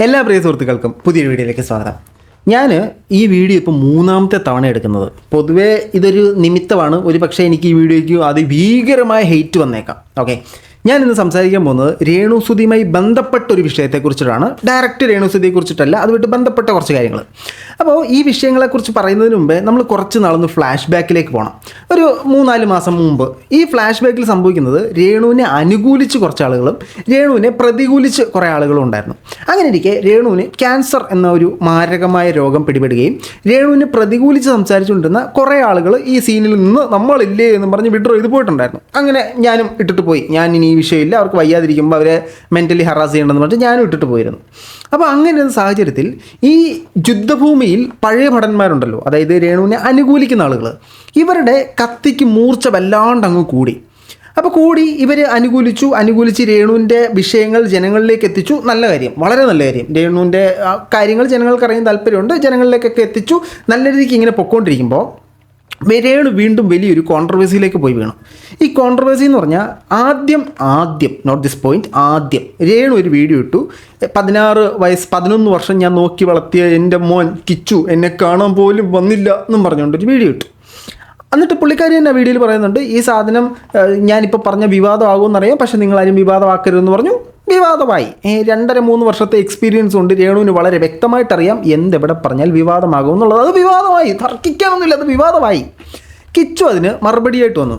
എല്ലാ പ്രിയ സുഹൃത്തുക്കൾക്കും പുതിയൊരു വീഡിയോയിലേക്ക് സ്വാഗതം. ഞാൻ ഈ വീഡിയോ ഇപ്പോൾ മൂന്നാമത്തെ തവണ എടുക്കുന്നത്. പൊതുവേ ഇതൊരു നിമിത്തമാണ്. ഒരു പക്ഷേ എനിക്ക് ഈ വീഡിയോയ്ക്ക് അതിഭീകരമായ ഹെയ്റ്റ് വന്നേക്കാം. ഓക്കെ, ഞാനിന്ന് സംസാരിക്കാൻ പോകുന്നത് രേണുസുതിയുമായി ബന്ധപ്പെട്ട ഒരു വിഷയത്തെക്കുറിച്ചിട്ടാണ്. ഡയറക്റ്റ് രേണുസുതിയെക്കുറിച്ചിട്ടല്ല, അതുമായിട്ട് ബന്ധപ്പെട്ട കുറച്ച് കാര്യങ്ങൾ. അപ്പോൾ ഈ വിഷയങ്ങളെക്കുറിച്ച് പറയുന്നതിന് മുമ്പേ നമ്മൾ കുറച്ച് നാളൊന്ന് ഫ്ലാഷ് ബാക്കിലേക്ക് പോകണം. ഒരു 3-4 മാസം മുമ്പ് ഈ ഫ്ലാഷ് ബാക്കിൽ സംഭവിക്കുന്നത് രേണുവിനെ അനുകൂലിച്ച് കുറച്ച് ആളുകളും രേണുവിനെ പ്രതികൂലിച്ച് കുറേ ആളുകളും ഉണ്ടായിരുന്നു. അങ്ങനെ ഇരിക്കെ രേണുവിന് ക്യാൻസർ എന്ന ഒരു മാരകമായ രോഗം പിടിപെടുകയും രേണുവിനെ പ്രതികൂലിച്ച് സംസാരിച്ചുകൊണ്ടിരുന്ന കുറേ ആളുകൾ ഈ സീനിൽ നിന്ന് നമ്മളില്ലേ എന്നും പറഞ്ഞ് വിഡ്രോ ചെയ്ത് പോയിട്ടുണ്ടായിരുന്നു. അങ്ങനെ ഞാനും ഇട്ടിട്ട് പോയി. ഞാൻ ഇനി ഈ വിഷയമില്ല, അവർക്ക് വയ്യാതിരിക്കുമ്പോൾ അവരെ മെൻ്റലി ഹറാസ് ചെയ്യണമെന്ന് പറഞ്ഞിട്ട് ഞാനും ഇട്ടിട്ട് പോയിരുന്നു. അപ്പോൾ അങ്ങനെ ഒരു സാഹചര്യത്തിൽ ഈ യുദ്ധഭൂമിയിൽ പഴയ ഭടന്മാരുണ്ടല്ലോ, അതായത് രേണുവിനെ അനുകൂലിക്കുന്ന ആളുകൾ, ഇവരുടെ കത്തിക്ക് മൂർച്ച വല്ലാണ്ട് അങ്ങ് കൂടി. അപ്പോൾ ഇവർ അനുകൂലിച്ച് രേണുവിൻ്റെ വിഷയങ്ങൾ ജനങ്ങളിലേക്ക് എത്തിച്ചു. നല്ല കാര്യം, വളരെ നല്ല കാര്യം. രേണുവിൻ്റെ കാര്യങ്ങൾ ജനങ്ങൾക്ക് അറിയാൻ താല്പര്യമുണ്ട്, ജനങ്ങളിലേക്കൊക്കെ എത്തിച്ചു. നല്ല രീതിക്ക് ഇങ്ങനെ പൊയ്ക്കൊണ്ടിരിക്കുമ്പോൾ രേണു വീണ്ടും വലിയൊരു കോൺട്രവേഴ്സിയിലേക്ക് പോയി വീണു. ഈ കോൺട്രവേഴ്സി എന്ന് പറഞ്ഞാൽ ആദ്യം നോട്ട് ദിസ് പോയിന്റ്, ആദ്യം രേണു ഒരു വീഡിയോ ഇട്ടു. 11 വർഷം ഞാൻ നോക്കി വളർത്തിയ എൻ്റെ മോൻ കിച്ചു എന്നെ കാണാൻ പോലും വന്നില്ല എന്നും പറഞ്ഞുകൊണ്ടൊരു വീഡിയോ ഇട്ടു. എന്നിട്ട് പുള്ളിക്കാരി തന്നെ വീഡിയോയിൽ പറയുന്നുണ്ട്, ഈ സാധനം ഞാനിപ്പോൾ പറഞ്ഞ വിവാദമാകുമെന്നറിയാം, പക്ഷേ നിങ്ങളാരും വിവാദമാക്കരുതെന്ന് പറഞ്ഞു. വിവാദമായി. 2-3 വർഷത്തെ എക്സ്പീരിയൻസ് കൊണ്ട് രേണുവിന് വളരെ വ്യക്തമായിട്ടറിയാം എന്തെവിടെ പറഞ്ഞാൽ വിവാദമാകും എന്നുള്ളത്. അത് വിവാദമായി, തർക്കിക്കാനൊന്നുമില്ല, അത് വിവാദമായി. കിച്ചു അതിന് മറുപടിയായിട്ട് വന്നു.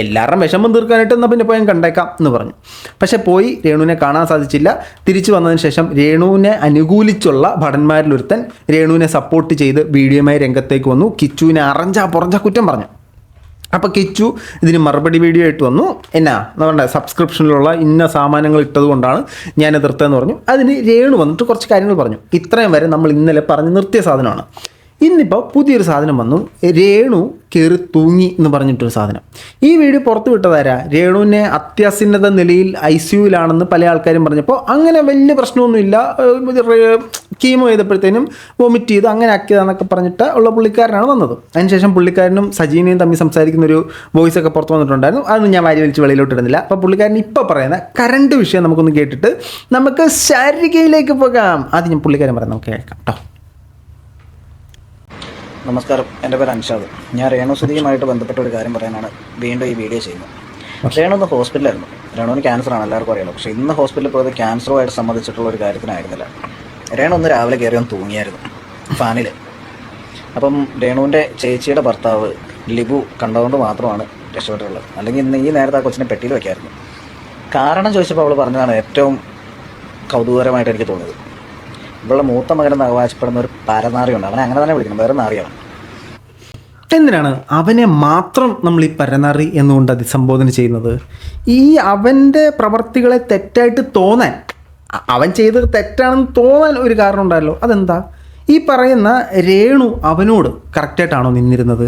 എല്ലാവരുടെയും വിഷമം തീർക്കാനായിട്ട് എന്നാൽ പിന്നെ പോയി കണ്ടേക്കാം എന്ന് പറഞ്ഞു. പക്ഷേ പോയി രേണുവിനെ കാണാൻ സാധിച്ചില്ല. തിരിച്ചു വന്നതിന് ശേഷം രേണുവിനെ അനുകൂലിച്ചുള്ള ഭടന്മാരിലൊരുത്തൻ രേണുവിനെ സപ്പോർട്ട് ചെയ്ത് വീഡിയോയുമായി രംഗത്തേക്ക് വന്നു. കിച്ചുവിനെ പുറഞ്ഞ കുറ്റം പറഞ്ഞു. അപ്പോൾ കിച്ചു ഇതിന് മറുപടി വീഡിയോ ആയിട്ട് വന്നു. നമ്മുടെ സബ്സ്ക്രിപ്ഷനിലുള്ള ഇന്ന സാമാനങ്ങൾ ഇട്ടത് കൊണ്ടാണ് ഞാൻ എതിർത്തതെന്ന് പറഞ്ഞു. അതിന് രേണു വന്നിട്ട് കുറച്ച് കാര്യങ്ങൾ പറഞ്ഞു. ഇത്രയും വരെ നമ്മൾ ഇന്നലെ പറഞ്ഞ് നിർത്തിയ സാധനമാണ്. ഇന്നിപ്പോൾ പുതിയൊരു സാധനം വന്നു, രേണു കയറി തൂങ്ങി എന്ന് പറഞ്ഞിട്ടൊരു സാധനം. ഈ വീഡിയോ പുറത്ത് വിട്ടതാരാ? രേണുവിനെ അത്യാസന്നത നിലയിൽ ICUവിലാണെന്ന് പല ആൾക്കാരും പറഞ്ഞപ്പോൾ അങ്ങനെ വലിയ പ്രശ്നമൊന്നുമില്ല, കീമോ ചെയ്തപ്പോഴത്തേനും വോമിറ്റ് ചെയ്ത് അങ്ങനെ ആക്കിയതാന്നൊക്കെ പറഞ്ഞിട്ട് ഉള്ള പുള്ളിക്കാരനാണ് വന്നത്. അതിനുശേഷം പുള്ളിക്കാരനും സജീനയും തമ്മിൽ സംസാരിക്കുന്നൊരു വോയിസ് ഒക്കെ പുറത്ത് വന്നിട്ടുണ്ടായിരുന്നു. അതൊന്നും ഞാൻ വാരി വലിച്ച് വെളിയിലോട്ട് ഇടുന്നില്ല. അപ്പോൾ പുള്ളിക്കാരൻ ഇപ്പോൾ പറയുന്ന കറണ്ട് വിഷയം നമുക്കൊന്ന് കേട്ടിട്ട് നമുക്ക് ശാരീരികയിലേക്ക് പോകാം. അത് ഞാൻ പുള്ളിക്കാരൻ പറയാം, നമുക്ക് കേൾക്കാം കേട്ടോ. നമസ്കാരം, എൻ്റെ പേര് അൻഷാദ്. ഞാൻ രേണുസുതിയുമായിട്ട് ബന്ധപ്പെട്ട ഒരു കാര്യം പറയാനാണ് വീണ്ടും ഈ വീഡിയോ ചെയ്യുന്നത്. രേണു ഇന്ന് ഹോസ്പിറ്റലായിരുന്നു. രേണുവിന് ക്യാൻസറാണ്, എല്ലാവർക്കും അറിയാലോ. പക്ഷേ ഇന്ന് ഹോസ്പിറ്റലിൽ പോയത് ക്യാൻസറുമായിട്ട് സംബന്ധിച്ചിട്ടുള്ള ഒരു കാര്യത്തിനായിരുന്നില്ല. രേണു ഒന്ന് രാവിലെ കയറി ഒന്ന് തൂങ്ങിയായിരുന്നു ഫാനിൽ. അപ്പം രേണുവിൻ്റെ ചേച്ചിയുടെ ഭർത്താവ് ലിബു കണ്ടതുകൊണ്ട് മാത്രമാണ് രക്ഷപ്പെട്ടുള്ളത്. അല്ലെങ്കിൽ ഇന്ന് ഈ നേരത്തെ ആ കൊച്ചിനെ പെട്ടിയിൽ വയ്ക്കായിരുന്നു. കാരണം ചോദിച്ചപ്പോൾ അവൾ പറഞ്ഞതാണ് ഏറ്റവും കൗതുകകരമായിട്ട് എനിക്ക് തോന്നിയത്. ഇവളുടെ മൂത്ത മകനെന്ന് അവകാശപ്പെടുന്ന ഒരു പരനാറിയുണ്ട്. അവനെ അങ്ങനെ തന്നെ വിളിക്കണം, വേറെ നാറിയാണ്. എന്തിനാണ് അവനെ മാത്രം നമ്മൾ ഈ പരനാറി എന്നുകൊണ്ട് അഭിസംബോധന ചെയ്യുന്നത്? ഈ അവൻ്റെ പ്രവർത്തികളെ തെറ്റായിട്ട് തോന്നാൻ, അവൻ ചെയ്തത് തെറ്റാണെന്ന് തോന്നാൻ ഒരു കാരണം ഉണ്ടായല്ലോ. അതെന്താ? ഈ പറയുന്ന രേണു അവനോട് കറക്റ്റായിട്ടാണോ നിന്നിരുന്നത്?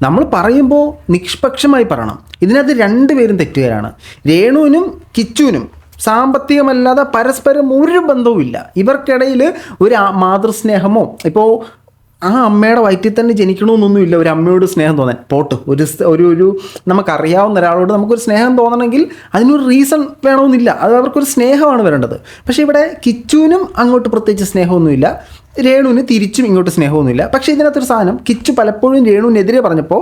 നമ്മൾ പറയുമ്പോൾ നിഷ്പക്ഷമായി പറയണം. ഇതിനകത്ത് രണ്ടുപേരും തെറ്റുകാരാണ്. രേണുവിനും കിച്ചുവിനും സാമ്പത്തികമല്ലാതെ പരസ്പരം ഒരു ബന്ധവുമില്ല. ഇവർക്കിടയിൽ ഒരു മാതൃസ്നേഹമോ, ഇപ്പോൾ ആ അമ്മയുടെ വയറ്റിൽ തന്നെ ജനിക്കണമെന്നൊന്നുമില്ല ഒരു അമ്മയോട് സ്നേഹം തോന്നാൻ. ഒരു നമുക്കറിയാവുന്ന ഒരാളോട് നമുക്കൊരു സ്നേഹം തോന്നണമെങ്കിൽ അതിനൊരു റീസൺ വേണമെന്നില്ല, അത് അവർക്കൊരു സ്നേഹമാണ് വരേണ്ടത്. പക്ഷേ ഇവിടെ കിച്ചുവിനും അങ്ങോട്ട് പ്രത്യേകിച്ച് സ്നേഹമൊന്നുമില്ല, രേണുവിന് തിരിച്ചും ഇങ്ങോട്ട് സ്നേഹമൊന്നുമില്ല. പക്ഷേ ഇതിനകത്തൊരു സാധനം, കിച്ചു പലപ്പോഴും രേണുവിനെതിരെ പറഞ്ഞപ്പോൾ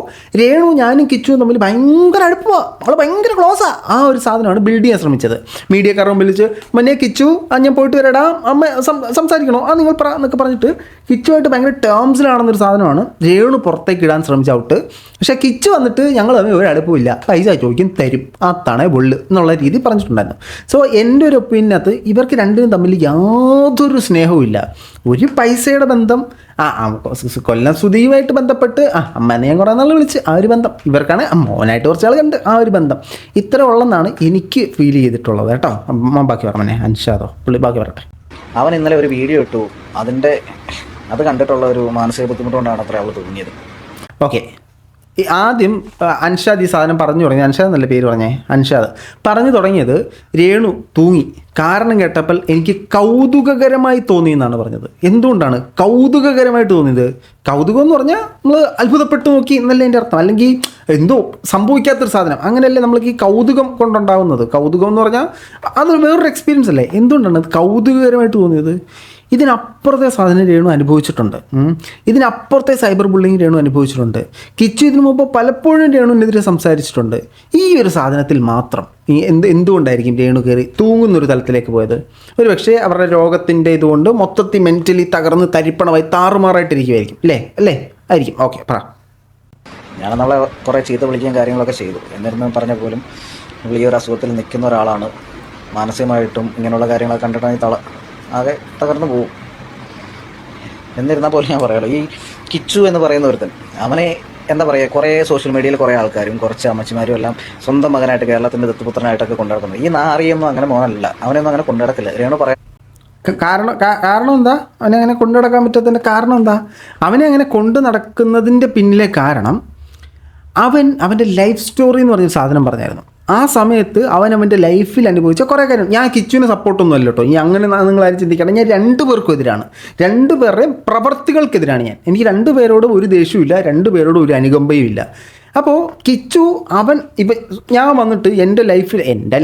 ഞാനും കിച്ചുവും തമ്മിൽ ഭയങ്കര അടുപ്പമാണ്, അവൾ ഭയങ്കര ക്ലോസാണ്. ആ ഒരു സാധനമാണ് ബിൽഡ് ചെയ്യാൻ ശ്രമിച്ചത്. മീഡിയക്കാരുടെ മുമ്പിൽ വെച്ച് മന്നെ കിച്ചു ഞാൻ പോയിട്ട് വരടാ, അമ്മ സംസാരിക്കണോ നിങ്ങൾ എന്നൊക്കെ പറഞ്ഞിട്ട് കിച്ചുമായിട്ട് ഭയങ്കര ടേംസിലാണെന്നൊരു സാധനമാണ് രേണു പുറത്തേക്ക് ഇടാൻ ശ്രമിച്ച ഔട്ട്. പക്ഷേ കിച്ചു വന്നിട്ട് ഞങ്ങൾ തമ്മിൽ ഒരു അടുപ്പമില്ല, പൈസ ചോദിക്കും തരും, ആ തണേ പൊള്ളു എന്നുള്ള രീതി പറഞ്ഞിട്ടുണ്ടായിരുന്നു. സോ എൻ്റെ ഒരു ഒപ്പീനിയനകത്ത് ഇവർക്ക് രണ്ടിനും തമ്മിൽ യാതൊരു സ്നേഹവും ഇല്ല. ഒരു പൈസയുടെ ബന്ധം, കൊല്ലം സുധിയുമായിട്ട് ബന്ധപ്പെട്ട് അമ്മേനെ ഞാൻ കുറേ നാൾ വിളിച്ച് ആ ഒരു ബന്ധം, ഇവർക്കാണ് മോനായിട്ട് കുറച്ച് ആൾ കണ്ട് ആ ഒരു ബന്ധം ഇത്ര ഉള്ളെന്നാണ് എനിക്ക് ഫീൽ ചെയ്തിട്ടുള്ളത് കേട്ടോ. ബാക്കി പറഞ്ഞേ അൻഷാദോ പുള്ളി ബാക്കി പറയട്ടെ. അവൻ ഇന്നലെ ഒരു വീഡിയോ ഇട്ടു, അത് കണ്ടിട്ടുള്ള ഒരു മാനസിക ബുദ്ധിമുട്ടുകൊണ്ടാണ് അത്ര അവൾ തോന്നിയത്. ഓക്കെ, ആദ്യം അൻഷാദ് ഈ സാധനം പറഞ്ഞു തുടങ്ങി. അൻഷാദ് എന്നല്ല പേര് പറഞ്ഞേ, അൻഷാദ് പറഞ്ഞു തുടങ്ങിയത് രേണു തൂങ്ങി കാരണം കേട്ടപ്പോൾ എനിക്ക് കൗതുകകരമായി തോന്നി എന്നാണ് പറഞ്ഞത്. എന്തുകൊണ്ടാണ് കൗതുകകരമായിട്ട് തോന്നിയത്? കൗതുകം എന്ന് പറഞ്ഞാൽ നമ്മൾ അത്ഭുതപ്പെട്ടു നോക്കി എന്നല്ലേ എൻ്റെ അർത്ഥം, അല്ലെങ്കിൽ എന്തോ സംഭവിക്കാത്തൊരു സാധനം അങ്ങനെയല്ലേ നമ്മൾക്ക് ഈ കൗതുകം കൊണ്ടുണ്ടാകുന്നത്. കൗതുകം എന്ന് പറഞ്ഞാൽ അത് വേറൊരു എക്സ്പീരിയൻസ് അല്ലേ. എന്തുകൊണ്ടാണ് അത് കൗതുകകരമായിട്ട് തോന്നിയത്? ഇതിനപ്പുറത്തെ സാധനം രേണു അനുഭവിച്ചിട്ടുണ്ട്. ഇതിനപ്പുറത്തെ സൈബർ ബുള്ളിങ് രേണു അനുഭവിച്ചിട്ടുണ്ട്. കിച്ചു ഇതിനു മുമ്പ് പലപ്പോഴും രേണുവിനെതിരെ സംസാരിച്ചിട്ടുണ്ട്. ഈ ഒരു സാധനത്തിൽ മാത്രം എന്തുകൊണ്ടായിരിക്കും രേണു കയറി തൂങ്ങുന്നൊരു തലത്തിലേക്ക് പോയത്? ഒരു പക്ഷേ അവരുടെ രോഗത്തിൻ്റെ ഇതുകൊണ്ട് മൊത്തത്തിൽ മെൻ്റലി തകർന്ന് തരിപ്പണമായി താറുമാറായിട്ടിരിക്കുമായിരിക്കും അല്ലേ ആയിരിക്കും. ഓക്കെ പറ. ഞാൻ നമ്മളെ കുറേ ചീത്ത വിളിക്കുകയും കാര്യങ്ങളൊക്കെ ചെയ്തു. എന്നിരുന്നു പറഞ്ഞ പോലും നമ്മൾ ഈ ഒരു അസുഖത്തിൽ നിൽക്കുന്ന ഒരാളാണ്. മാനസികമായിട്ടും ഇങ്ങനെയുള്ള കാര്യങ്ങളൊക്കെ കണ്ടിട്ടാണെങ്കിൽ ആകെ തകർന്നു പോകും. എന്നിരുന്നാൽ പോലും ഞാൻ പറയുള്ളൂ, ഈ കിച്ചു എന്ന് പറയുന്ന ഒരുത്തൻ അവനെ എന്താ പറയുക, കുറേ സോഷ്യൽ മീഡിയയിൽ കുറേ ആൾക്കാരും കുറച്ച് അമ്മച്ചിമാരും എല്ലാം സ്വന്തം മകനായിട്ട് കേരളത്തിൻ്റെ ദത്തുപുത്രനായിട്ടൊക്കെ കൊണ്ടുനടക്കുന്നത്. ഈ നാറിയൊന്നും അങ്ങനെ മോനല്ല, അവനൊന്നും അങ്ങനെ കൊണ്ടുനടക്കില്ല. രേണു പറയാം കാരണം എന്താ അവനെ അങ്ങനെ കൊണ്ടു നടക്കാൻ പറ്റാത്തതിൻ്റെ കാരണം എന്താ? അവനെ അങ്ങനെ കൊണ്ടു നടക്കുന്നതിൻ്റെ പിന്നിലെ കാരണം അവൻ്റെ ലൈഫ് സ്റ്റോറി എന്ന് പറഞ്ഞ സാധനം പറഞ്ഞായിരുന്നു. ആ സമയത്ത് അവൻ്റെ ലൈഫിൽ അനുഭവിച്ച കുറേ കാര്യം. ഞാൻ കിച്ചുവിനെ സപ്പോർട്ടൊന്നും അല്ല കേട്ടോ, ഈ അങ്ങനെ നിങ്ങളാരും ചിന്തിക്കണം. ഞാൻ രണ്ടുപേർക്കും എതിരാണ്, രണ്ടുപേരുടെയും പ്രവർത്തികൾക്കെതിരാണ് ഞാൻ. എനിക്ക് രണ്ടുപേരോടും ഒരു ദേഷ്യവും രണ്ടുപേരോടും ഒരു അനുകമ്പയും ഇല്ല. അപ്പോൾ കിച്ചു ഇപ്പം ഞാൻ വന്നിട്ട് എൻ്റെ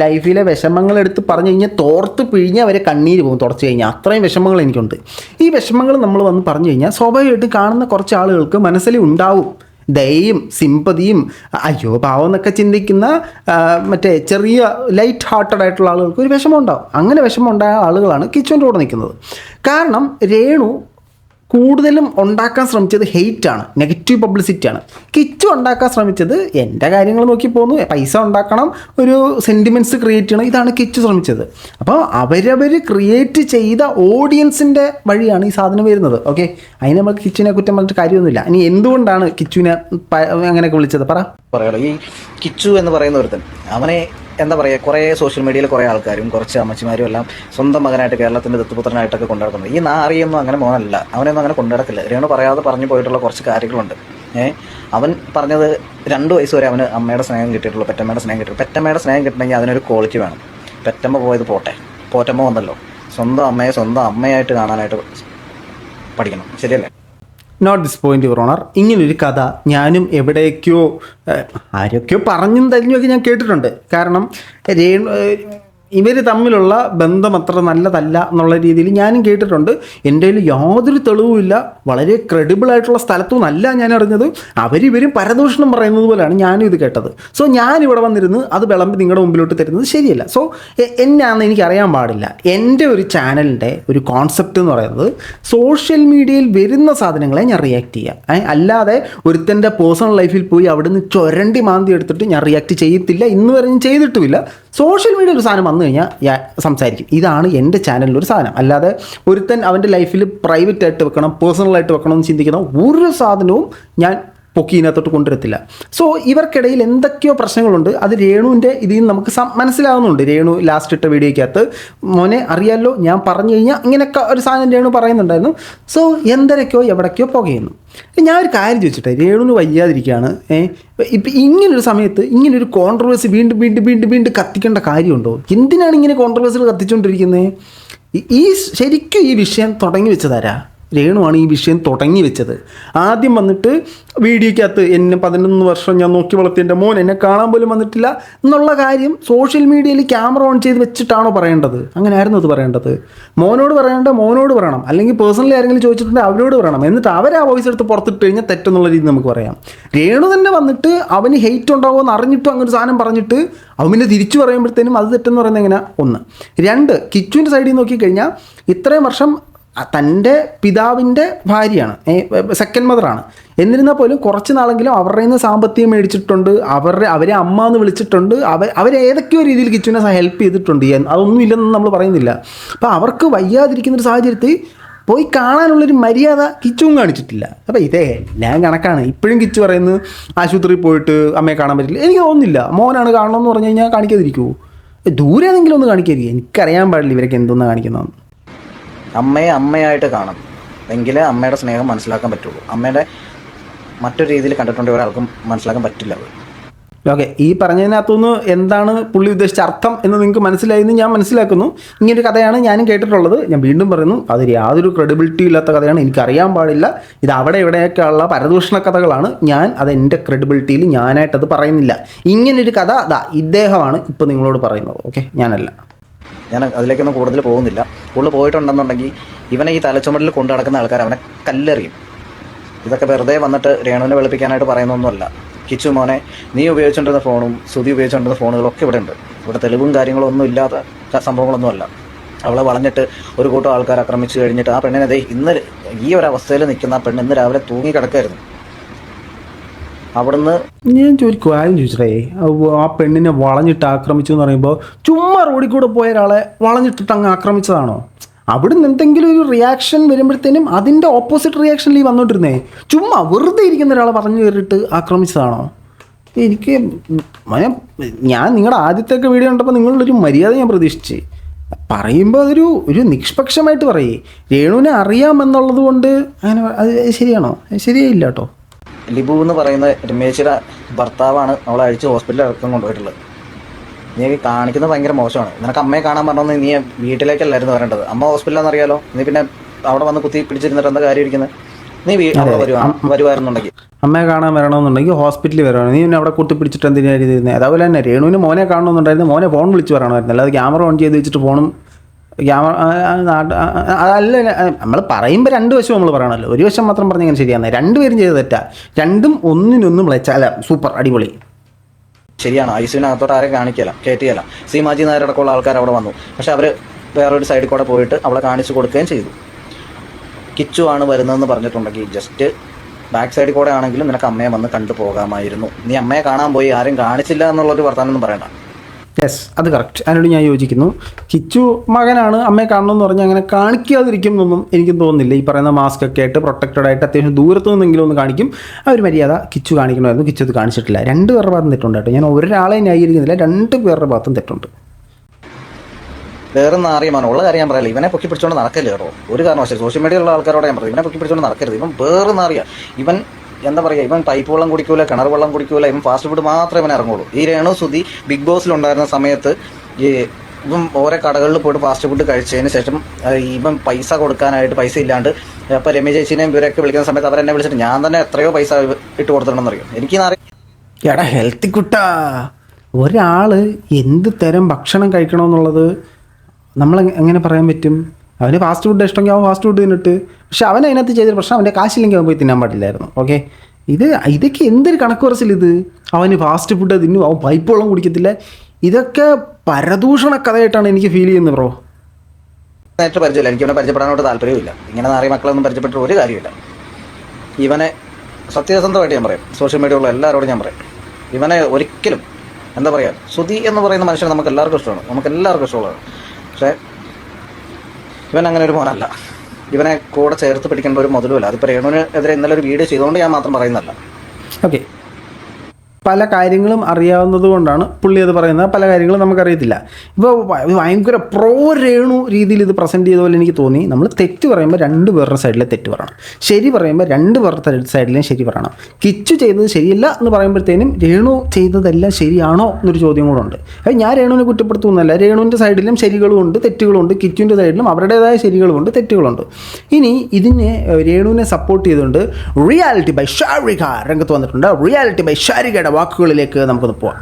ലൈഫിലെ വിഷമങ്ങൾ എടുത്ത് പറഞ്ഞു കഴിഞ്ഞാൽ തോർത്ത് പിഴിഞ്ഞാൽ അവരെ കണ്ണീര് പോകും തുടച്ച് കഴിഞ്ഞാൽ. അത്രയും വിഷമങ്ങൾ എനിക്കുണ്ട്. ഈ വിഷമങ്ങൾ നമ്മൾ വന്ന് പറഞ്ഞു കഴിഞ്ഞാൽ സ്വാഭാവികമായിട്ടും കാണുന്ന കുറച്ച് ആളുകൾക്ക് മനസ്സിൽ ഉണ്ടാവും ദയയും സിമ്പതിയും, അയ്യോ പാവം എന്നൊക്കെ ചിന്തിക്കുന്ന മറ്റേ ചെറിയ ലൈറ്റ് ഹാർട്ടഡ് ആയിട്ടുള്ള ആളുകൾക്ക് ഒരു വിഷമം ഉണ്ടാവും. അങ്ങനെ വിഷമം ഉണ്ടായ ആളുകളാണ് കിച്ചുവിൻ്റെ കൂടെ നിൽക്കുന്നത്. കാരണം രേണു കൂടുതലും ഉണ്ടാക്കാൻ ശ്രമിച്ചത് ഹെയ്റ്റാണ്, നെഗറ്റീവ് പബ്ലിസിറ്റിയാണ്. കിച്ചു ഉണ്ടാക്കാൻ ശ്രമിച്ചത് എൻ്റെ കാര്യങ്ങൾ നോക്കി പോന്നു, പൈസ ഉണ്ടാക്കണം, ഒരു സെൻറ്റിമെൻറ്റ്സ് ക്രിയേറ്റ് ചെയ്യണം, ഇതാണ് കിച്ചു ശ്രമിച്ചത്. അപ്പോൾ അവരവർ ക്രിയേറ്റ് ചെയ്ത ഓഡിയൻസിൻ്റെ വഴിയാണ് ഈ സാധനം വരുന്നത്. ഓക്കെ, അതിന് നമുക്ക് കിച്ചുവിനെ കുറ്റം പറഞ്ഞിട്ട് കാര്യമൊന്നുമില്ല. ഇനി എന്തുകൊണ്ടാണ് കിച്ചുവിനെ അങ്ങനെയൊക്കെ വിളിച്ചത് പറയാലോ. ഈ കിച്ചു എന്ന് പറയുന്ന ഒരുത്തൻ അവനെ എന്താ പറയുക, കുറേ സോഷ്യൽ മീഡിയയിൽ കുറേ ആൾക്കാരും കുറച്ച് അമ്മച്ചിമാരും എല്ലാം സ്വന്തം മകനായിട്ട് കേരളത്തിൻ്റെ ദത്തുപുത്രനായിട്ടൊക്കെ കൊണ്ടുനടക്കുന്നത്. ഈ നാറിയൊന്നും അങ്ങനെ മോനല്ല, അവനൊന്നും അങ്ങനെ കൊണ്ടുനടക്കില്ല. രേണു പറയാതെ പറഞ്ഞു പോയിട്ടുള്ള കുറച്ച് കാര്യങ്ങളുണ്ട്. അവൻ പറഞ്ഞത് 2 വയസ്സ് വരെ അവന് അമ്മയുടെ സ്നേഹം കിട്ടിയിട്ടുള്ളൂ, പെറ്റമ്മയുടെ സ്നേഹം കിട്ടിയിട്ടുള്ളൂ. പെറ്റമ്മയുടെ സ്നേഹം കിട്ടണമെങ്കിൽ അതിനൊരു ക്വാളിറ്റി വേണം. പെറ്റമ്മ പോയത് പോട്ടെ, പോറ്റമ്മ വന്നല്ലോ. സ്വന്തം അമ്മയെ സ്വന്തം അമ്മയായിട്ട് കാണാനായിട്ട് പഠിക്കണം, ശരിയല്ലേ? Note this point your honour. ഇങ്ങനൊരു കഥ ഞാനും എവിടേക്കോ ആരൊക്കെയോ പറഞ്ഞും തരിഞ്ഞൊക്കെ ഞാൻ കേട്ടിട്ടുണ്ട്. കാരണം ഇവർ തമ്മിലുള്ള ബന്ധം അത്ര നല്ലതല്ല എന്നുള്ള രീതിയിൽ ഞാനും കേട്ടിട്ടുണ്ട്. എൻ്റെ കയ്യിൽ യാതൊരു തെളിവുമില്ല, വളരെ ക്രെഡിബിൾ ആയിട്ടുള്ള സ്ഥലത്തും അല്ല ഞാൻ അറിഞ്ഞത്. അവരിവരും പരദൂഷണം പറയുന്നത് പോലെയാണ് ഞാനും ഇത് കേട്ടത്. സോ ഞാനിവിടെ വന്നിരുന്ന് അത് വിളമ്പി നിങ്ങളുടെ മുമ്പിലോട്ട് തരുന്നത് ശരിയല്ല. സോ എന്നാന്ന് എനിക്കറിയാൻ പാടില്ല. എൻ്റെ ഒരു ചാനലിൻ്റെ ഒരു കോൺസെപ്റ്റ് എന്ന് പറയുന്നത് സോഷ്യൽ മീഡിയയിൽ വരുന്ന സാധനങ്ങളെ ഞാൻ റിയാക്ട് ചെയ്യുക, അല്ലാതെ ഒരുത്തൻ്റെ പേഴ്സണൽ ലൈഫിൽ പോയി അവിടുന്ന് ചൊരണ്ടി മാന്തി എടുത്തിട്ട് ഞാൻ റിയാക്ട് ചെയ്യത്തില്ല. ഇന്ന് വരെ ഞാൻ ചെയ്തിട്ടുമില്ല. സോഷ്യൽ മീഡിയ ഒരു സാധനം വന്നു കഴിഞ്ഞാൽ ഞാൻ സംസാരിക്കും. ഇതാണ് എൻ്റെ ചാനലിലൊരു സാധനം. അല്ലാതെ ഒരുത്തൻ അവൻ്റെ ലൈഫിൽ പ്രൈവറ്റായിട്ട് വെക്കണം, പേഴ്സണലായിട്ട് വെക്കണം എന്ന് ചിന്തിക്കുന്ന ഒരു സാധനവും ഞാൻ പൊക്കിനകത്തോട്ട് കൊണ്ടുവരത്തില്ല. സോ ഇവർക്കിടയിൽ എന്തൊക്കെയോ പ്രശ്നങ്ങളുണ്ട്. അത് രേണുവിൻ്റെ ഇതിൽ നിന്ന് നമുക്ക് മനസ്സിലാവുന്നുണ്ട്. രേണു ലാസ്റ്റ് ഇട്ട വീഡിയോയ്ക്കകത്ത് മോനെ അറിയാമല്ലോ ഞാൻ പറഞ്ഞു കഴിഞ്ഞാൽ ഇങ്ങനെയൊക്കെ ഒരു സാധനം രേണു പറയുന്നുണ്ടായിരുന്നു. സോ എന്തൊക്കെയോ എവിടേക്കോ പുകയുന്നു. ഞാനൊരു കാര്യം ചോദിച്ചിട്ടെ, രേണുവിന് വയ്യാതിരിക്കുകയാണ്. ഇപ്പം ഇങ്ങനൊരു സമയത്ത് ഇങ്ങനൊരു കോൺട്രവേഴ്സി വീണ്ടും കത്തിക്കേണ്ട കാര്യമുണ്ടോ? എന്തിനാണ് ഇങ്ങനെ കോൺട്രവേഴ്സികൾ കത്തിച്ചുകൊണ്ടിരിക്കുന്നത്? ശരിക്കും ഈ വിഷയം തുടങ്ങി വെച്ചതാരാ? രേണുവാണ് ഈ വിഷയം തുടങ്ങി വെച്ചത്. ആദ്യം വന്നിട്ട് വീഡിയോയ്ക്കകത്ത് എന്നെ 11 വർഷം ഞാൻ നോക്കി വളർത്തിയ എൻ്റെ മോൻ എന്നെ കാണാൻ പോലും വന്നിട്ടില്ല എന്നുള്ള കാര്യം സോഷ്യൽ മീഡിയയിൽ ക്യാമറ ഓൺ ചെയ്ത് വെച്ചിട്ടാണോ പറയേണ്ടത്? അങ്ങനെ ആയിരുന്നു അത് പറയേണ്ടത്. മോനോട് പറയണം, അല്ലെങ്കിൽ പേഴ്സണലി ആരെങ്കിലും ചോദിച്ചിട്ടുണ്ടെങ്കിൽ അവരോട് പറയണം. എന്നിട്ട് അവരെ ആ വോയിസ് എടുത്ത് പുറത്തിട്ട് കഴിഞ്ഞാൽ തെറ്റെന്നുള്ള രീതി നമുക്ക് പറയാം. രേണു തന്നെ വന്നിട്ട് അവന് ഹെയ്റ്റ് ഉണ്ടാവുമോ എന്ന് അറിഞ്ഞിട്ടും അങ്ങനെ ഒരു സാധനം പറഞ്ഞിട്ട് അവൻ പിന്നെ തിരിച്ചു പറയുമ്പോഴത്തേനും അത് തെറ്റെന്ന് പറയുന്നത് എങ്ങനെ? 1. 2, കിച്ചുവിൻ്റെ സൈഡിൽ നോക്കിക്കഴിഞ്ഞാൽ ഇത്രയും വർഷം തൻ്റെ പിതാവിൻ്റെ ഭാര്യയാണ്, സെക്കൻഡ് മദറാണ്. എന്നിരുന്നാൽ പോലും കുറച്ച് നാളെങ്കിലും അവരുടെ നിന്ന് സാമ്പത്തികം മേടിച്ചിട്ടുണ്ട്, അവരെ അമ്മ എന്ന് വിളിച്ചിട്ടുണ്ട്, അവരേതൊക്കെയോ രീതിയിൽ കിച്ചുവിനെ ഹെൽപ്പ് ചെയ്തിട്ടുണ്ട്. അതൊന്നും ഇല്ലെന്ന് നമ്മൾ പറയുന്നില്ല. അപ്പോൾ അവർക്ക് വയ്യാതിരിക്കുന്നൊരു സാഹചര്യത്തിൽ പോയി കാണാനുള്ളൊരു മര്യാദ കിച്ചുവും കാണിച്ചിട്ടില്ല. അപ്പോൾ ഇതേ ഞാൻ കണക്കാണ്. ഇപ്പോഴും കിച്ചു പറയുന്നത് ആശുപത്രിയിൽ പോയിട്ട് അമ്മയെ കാണാൻ പറ്റില്ല. എനിക്ക് തോന്നുന്നില്ല. മോനാണ് കാണണമെന്ന് പറഞ്ഞു കഴിഞ്ഞാൽ കാണിക്കാതിരിക്കുമോ? ദൂരെ ഏതെങ്കിലും ഒന്ന് കാണിക്കാതിരിക്കും. എനിക്കറിയാൻ പാടില്ല ഇവരൊക്കെ എന്തോന്ന് കാണിക്കുന്നതെന്ന്. അമ്മയെ അമ്മയായിട്ട് കാണണം, എങ്കിലേ അമ്മയുടെ സ്നേഹം മനസ്സിലാക്കാൻ പറ്റുള്ളൂ. അമ്മയുടെ മറ്റൊരു രീതിയിൽ കണ്ടിട്ടുണ്ടെങ്കിൽ ഒരാൾക്കും മനസ്സിലാക്കാൻ പറ്റില്ല അത്. ഓക്കെ, ഈ പറഞ്ഞതിനകത്തുനിന്ന് എന്താണ് പുള്ളി ഉദ്ദേശിച്ച അർത്ഥം എന്ന് നിങ്ങൾക്ക് മനസ്സിലായെന്ന് ഞാൻ മനസ്സിലാക്കുന്നു. ഇങ്ങനൊരു കഥയാണ് ഞാനും കേട്ടിട്ടുള്ളത്. ഞാൻ വീണ്ടും പറയുന്നു, അതിൽ യാതൊരു ക്രെഡിബിലിറ്റി ഇല്ലാത്ത കഥയാണ്, എനിക്കറിയാൻ പാടില്ല. ഇത് അവിടെ ഇവിടെയൊക്കെ ഉള്ള പരദൂഷണ കഥകളാണ്. ഞാൻ അത് എൻ്റെ ക്രെഡിബിലിറ്റിയിൽ ഞാനായിട്ടത് പറയുന്നില്ല. ഇങ്ങനൊരു കഥ ഇദ്ദേഹമാണ് ഇപ്പോൾ നിങ്ങളോട് പറയുന്നത്. ഓക്കെ, ഞാനല്ല. ഞാൻ അതിലേക്കൊന്നും കൂടുതൽ പോകുന്നില്ല. കൂടുതൽ പോയിട്ടുണ്ടെന്നുണ്ടെങ്കിൽ ഇവനെ ഈ തലച്ചുമടിൽ കൊണ്ടു നടക്കുന്ന ആൾക്കാർ അവനെ കല്ലെറിയും. ഇതൊക്കെ വെറുതെ വന്നിട്ട് രേണുവിനെ വെളുപ്പിക്കാനായിട്ട് പറയുന്നൊന്നുമല്ല. കിച്ചു മോനെ, നീ ഉപയോഗിച്ചുകൊണ്ടിരുന്ന ഫോണും ശ്രുതി ഉപയോഗിച്ചുകൊണ്ടിരുന്ന ഫോണുകളൊക്കെ ഇവിടെ ഉണ്ട്. ഇവിടെ തെളിവും കാര്യങ്ങളൊന്നും ഇല്ലാത്ത സംഭവങ്ങളൊന്നുമല്ല. അവളെ വളഞ്ഞിട്ട് ഒരു കൂട്ടം ആൾക്കാർ ആക്രമിച്ചു കഴിഞ്ഞിട്ട് ആ പെണ്ണിനെ ഇന്ന് ഈ ഒരു അവസ്ഥയിൽ നിൽക്കുന്ന ആ പെണ്ണ് ഇന്ന് രാവിലെ തൂങ്ങി കിടക്കായിരുന്നു. അവിടുന്ന് ഞാൻ ആരും ചോദിച്ചിട്ടേ, ആ പെണ്ണിനെ വളഞ്ഞിട്ട് ആക്രമിച്ചു എന്ന് പറയുമ്പോൾ ചുമ്മാ റോഡിൽ കൂടെ പോയ ഒരാളെ വളഞ്ഞിട്ടിട്ട് അങ്ങ് ആക്രമിച്ചതാണോ? അവിടുന്ന് എന്തെങ്കിലും ഒരു റിയാക്ഷൻ വരുമ്പോഴത്തേനും അതിൻ്റെ ഓപ്പോസിറ്റ് റിയാക്ഷനിൽ ഈ വന്നുകൊണ്ടിരുന്നേ. ചുമ്മാ വെറുതെ ഇരിക്കുന്ന ഒരാളെ പറഞ്ഞു കയറിയിട്ട് ആക്രമിച്ചതാണോ? എനിക്ക് ഞാൻ നിങ്ങളുടെ ആദ്യത്തെയൊക്കെ വീഡിയോ കണ്ടപ്പോൾ നിങ്ങളൊരു മര്യാദ ഞാൻ പ്രതീക്ഷിച്ച് പറയുമ്പോൾ ഒരു നിഷ്പക്ഷമായിട്ട് പറയേ. രേണുവിനെ അറിയാമെന്നുള്ളത് കൊണ്ട് അങ്ങനെ അത് ശരിയാണോ? ശരിയായില്ല കേട്ടോ. ലിബു എന്ന് പറയുന്ന രമേശിയുടെ ഭർത്താവാണ് അവളെ അഴിച്ച് ഹോസ്പിറ്റലിൽ ഇറക്കം കൊണ്ടുപോയിട്ടുള്ളത്. നീ കാണിക്കുന്നത് ഭയങ്കര മോശമാണ്. നിനക്ക് അമ്മയെ കാണാൻ പറഞ്ഞത് നീ വീട്ടിലേക്കല്ലായിരുന്നു വരേണ്ടത്. അമ്മ ഹോസ്പിറ്റലാണെന്ന് അറിയാലോ. നീ പിന്നെ അവിടെ വന്ന് കുത്തി പിടിച്ചിരുന്നിട്ട് എന്താ കാര്യം ഇരിക്കുന്നത്? നീ വരുവായിരുന്നുണ്ടെങ്കിൽ അമ്മയെ കാണാൻ വരണമെന്നുണ്ടെങ്കിൽ ഹോസ്പിറ്റലിൽ വരണം. നീ പിന്നെ അവിടെ കുത്തി പിടിച്ചിട്ട് എന്തിനാണ് ഇരുന്നത്? അതുപോലെ തന്നെ രേണുവിന് മോനെ കാണണമെന്നുണ്ടായിരുന്നു, മോനെ ഫോൺ വിളിച്ച് പറയണമായിരുന്നു. അല്ലാതെ ക്യാമറ ഓൺ ചെയ്ത് വെച്ചിട്ട് ഫോണും ക്യാമറ അതല്ല. നമ്മൾ പറയുമ്പോൾ രണ്ട് വശം നമ്മൾ പറയണമല്ലോ. ഒരു വശം മാത്രം പറഞ്ഞാൽ ശരിയാണ്. രണ്ടുപേരും ചെയ്ത് തെറ്റാ. രണ്ടും ഒന്നിനൊന്നും വിളിച്ചാല സൂപ്പർ അടിപൊളി. ശരിയാണ്. ഐസിനകത്തോട്ട് ആരെയും കാണിക്കില്ല, കയറ്റിയല്ല. സീമാജി നായരടക്കമുള്ള ആൾക്കാർ അവിടെ വന്നു. പക്ഷെ അവർ വേറൊരു സൈഡിൽ കൂടെ പോയിട്ട് അവളെ കാണിച്ചു കൊടുക്കുകയും ചെയ്തു. കിച്ചു ആണ് വരുന്നതെന്ന് പറഞ്ഞിട്ടുണ്ടെങ്കിൽ ജസ്റ്റ് ബാക്ക് സൈഡിൽ കൂടെ ആണെങ്കിലും നിനക്ക് അമ്മയെ വന്ന് കണ്ടു പോകാമായിരുന്നു. നീ അമ്മയെ കാണാൻ പോയി ആരും കാണിച്ചില്ല എന്നുള്ളൊരു വർത്തമാനമൊന്നും പറയണ്ട. യെസ്, അത് കറക്റ്റ്. അതിനോട് ഞാൻ യോജിക്കുന്നു. കിച്ചു മകനാണ്, അമ്മയെ കാണണമെന്ന് പറഞ്ഞാൽ അങ്ങനെ കാണിക്കാതിരിക്കും എന്നൊന്നും എനിക്കും തോന്നുന്നില്ല. ഈ പറയുന്ന മാസ്ക് ഒക്കെ ആയിട്ട് പ്രൊട്ടക്റ്റഡ് ആയിട്ട് അത്യാവശ്യം ദൂരത്തു നിന്നെങ്കിലും ഒന്ന് കാണിക്കും. ആ ഒരു മര്യാദ കിച്ചു കാണിക്കണമായിരുന്നു. കിച്ചു അത് കാണിച്ചിട്ടില്ല. രണ്ട് പേരുടെ ഭാഗത്തും തെറ്റുണ്ട് കേട്ടോ. ഞാൻ ഒരാളെ ന്യായീകരിക്കുന്നില്ല, രണ്ട് പേരുടെ ഭാഗത്തും തെറ്റുണ്ട്. വേറെ അറിയാൻ ഉള്ള കാര്യം ഞാൻ പറയില്ല. ഇവനെ പൊക്കി പിടിച്ചുകൊണ്ട് നടക്കല്ലേ കേട്ടോ. ഒരു കാരണവശാലും സോഷ്യൽ മീഡിയയിലുള്ള ആൾക്കാരോട് ഞാൻ പറയും, ഇവനെ പൊക്കി പിടിച്ചുകൊണ്ട് നടക്കരുത്. ഇവൻ വേറെ അറിയാം. ഇവൻ എന്താ പറയുക, ഇവൻ പൈപ്പ് വെള്ളം കുടിക്കൂല, കിണർ വെള്ളം കുടിക്കൂല. ഇവൻ ഫാസ്റ്റ് ഫുഡ് മാത്രമേ ഇവൻ ഇറങ്ങുള്ളൂ. ഈ രേണു സുധി ബിഗ് ബോസിലുണ്ടായിരുന്ന സമയത്ത് ഇവൻ ഓരോ കടകളിൽ പോയിട്ട് ഫാസ്റ്റ് ഫുഡ് കഴിച്ചതിന് ശേഷം ഇവൻ പൈസ കൊടുക്കാനായിട്ട് പൈസ ഇല്ലാണ്ട് ഇപ്പോൾ രമേശ് ചേച്ചിനെയും ഇവരൊക്കെ വിളിക്കുന്ന സമയത്ത് അവരെന്നെ വിളിച്ചിട്ട് ഞാൻ തന്നെ എത്രയോ പൈസ ഇട്ട് കൊടുത്തിട്ടുണ്ടെന്നറിയും. എടാ ഹെൽത്തി കുട്ടാ, ഒരാൾ എന്ത് തരം ഭക്ഷണം കഴിക്കണമെന്നുള്ളത് നമ്മൾ എങ്ങനെ പറയാൻ പറ്റും? അവന് ഫാസ്റ്റ് ഫുഡ് ഇഷ്ടമെങ്കിൽ അവൻ ഫാസ്റ്റ് ഫുഡ് തിന്നിട്ട്. പക്ഷെ അവൻ അതിനകത്ത് ചെയ്തൊരു പ്രശ്നം, അവൻ്റെ കാശില്ലെങ്കിൽ അവൻ പോയി തിന്നാൻ പാടില്ലായിരുന്നു. ഓക്കെ, ഇതൊക്കെ എന്തൊരു കണക്ക് കുറച്ചിലിത്. അവന് ഫാസ്റ്റ് ഫുഡ് തിന്നും, അവൻ പൈപ്പ് വെള്ളം കുടിക്കത്തില്ല. ഇതൊക്കെ പരദൂഷണ കഥയായിട്ടാണ് എനിക്ക് ഫീൽ ചെയ്യുന്നത് ബ്രോ. നേരിട്ട് പരിചയമില്ല, എനിക്ക് ഇവനെ പരിചയപ്പെടാനോട്ട് താല്പര്യമില്ല. ഇങ്ങനെ നാറിയ മക്കളൊന്നും പരിചയപ്പെട്ടിട്ട് ഒരു കാര്യമില്ല. ഇവനെ സത്യസന്ധമായിട്ട് ഞാൻ പറയും, സോഷ്യൽ മീഡിയ ഉള്ള എല്ലാവരോടും ഞാൻ പറയും, ഇവനെ ഒരിക്കലും എന്താ പറയുക, സുധി എന്ന് പറയുന്ന മനുഷ്യനെ നമുക്ക് എല്ലാവർക്കും ഇഷ്ടമാണ്, നമുക്ക് എല്ലാവർക്കും ഇഷ്ടമുള്ളതാണ്. പക്ഷേ ഇവൻ അങ്ങനെ ഒരു മോനല്ല. ഇവനെ കൂടെ ചേർത്ത് പിടിക്കേണ്ട ഒരു മുതലുമല്ല. അതിപ്പോൾ രേണുവിനെതിരെ ഇന്നലെ ഒരു വീഡിയോ ചെയ്തുകൊണ്ട് ഞാൻ മാത്രം പറയുന്നതല്ല. ഓക്കെ, പല കാര്യങ്ങളും അറിയാവുന്നത് കൊണ്ടാണ് പുള്ളി അത് പറയുന്നത്. പല കാര്യങ്ങളും നമുക്കറിയത്തില്ല. ഇപ്പോൾ ഭയങ്കര പ്രോ രേണു രീതിയിൽ ഇത് പ്രസൻറ്റ് ചെയ്ത പോലെ എനിക്ക് തോന്നി. നമ്മൾ തെറ്റ് പറയുമ്പോൾ രണ്ട് പേരുടെ സൈഡിലെ തെറ്റ് പറയണം, ശരി പറയുമ്പോൾ രണ്ട് പേരുടെ സൈഡിലേയും ശരി പറയണം. കിച്ചു ചെയ്തത് ശരിയല്ല എന്ന് പറയുമ്പോഴത്തേനും രേണു ചെയ്തതെല്ലാം ശരിയാണോ എന്നൊരു ചോദ്യം കൂടെ ഉണ്ട്. അത് ഞാൻ രേണുവിനെ കുറ്റപ്പെടുത്തുന്നല്ല. രേണുവിൻ്റെ സൈഡിലും ശരികളുമുണ്ട് തെറ്റുകളുണ്ട്, കിച്ചുവിൻ്റെ സൈഡിലും അവരുടേതായ ശരികളുമുണ്ട് തെറ്റുകളുണ്ട്. ഇനി ഇതിനെ രേണുവിനെ സപ്പോർട്ട് ചെയ്തുകൊണ്ട് റിയാലിറ്റി ബൈ ഷാരിക രംഗത്ത് വന്നിട്ടുണ്ട്. റിയാലിറ്റി ബൈ ഷാരികയുടെ വാക്കുകളിലേക്ക് നമുക്കൊന്ന് പോവാം.